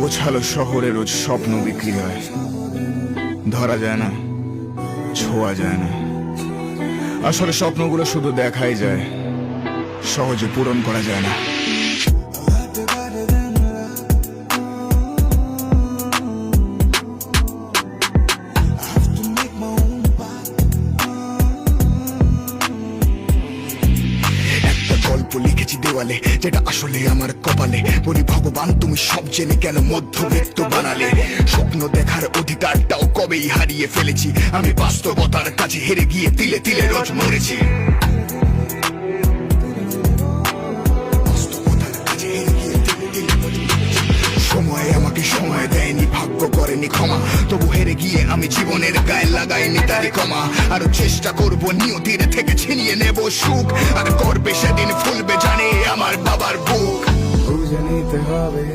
অগোছালো শহরে রোজ স্বপ্ন বিক্রি হয়, ধরা যায় না, ছোঁয়া যায় না। আসলে স্বপ্নগুলো শুধু দেখাই যায়, সহজে পূরণ করা যায় না। গল্প লিখেছি দেওয়ালে, যেটা আসলে আমার কপালে। বলি ভগবান তুমি সব জেনে কেন মধ্যবিত্ত বানালে। স্বপ্ন দেখার অধিকারটাও কবেই হারিয়ে ফেলেছি আমি, বাস্তবতার কাছে হেরে গিয়ে তিলে তিলে রোজ মরেছি। সময় আমাকে সময় দেয়নি, ভাগ্য করেনি ক্ষমা, তবু হেরে গিয়ে আমি জীবনের গায়ে লাগাইনি তারই ক্ষমা। আরো চেষ্টা করব নিয়তির থেকে ছিনিয়ে নেব সুখ, আর করবে সেদিন ফুলবে জানে আমার বাবার বুক। বুঝে নিতে হবে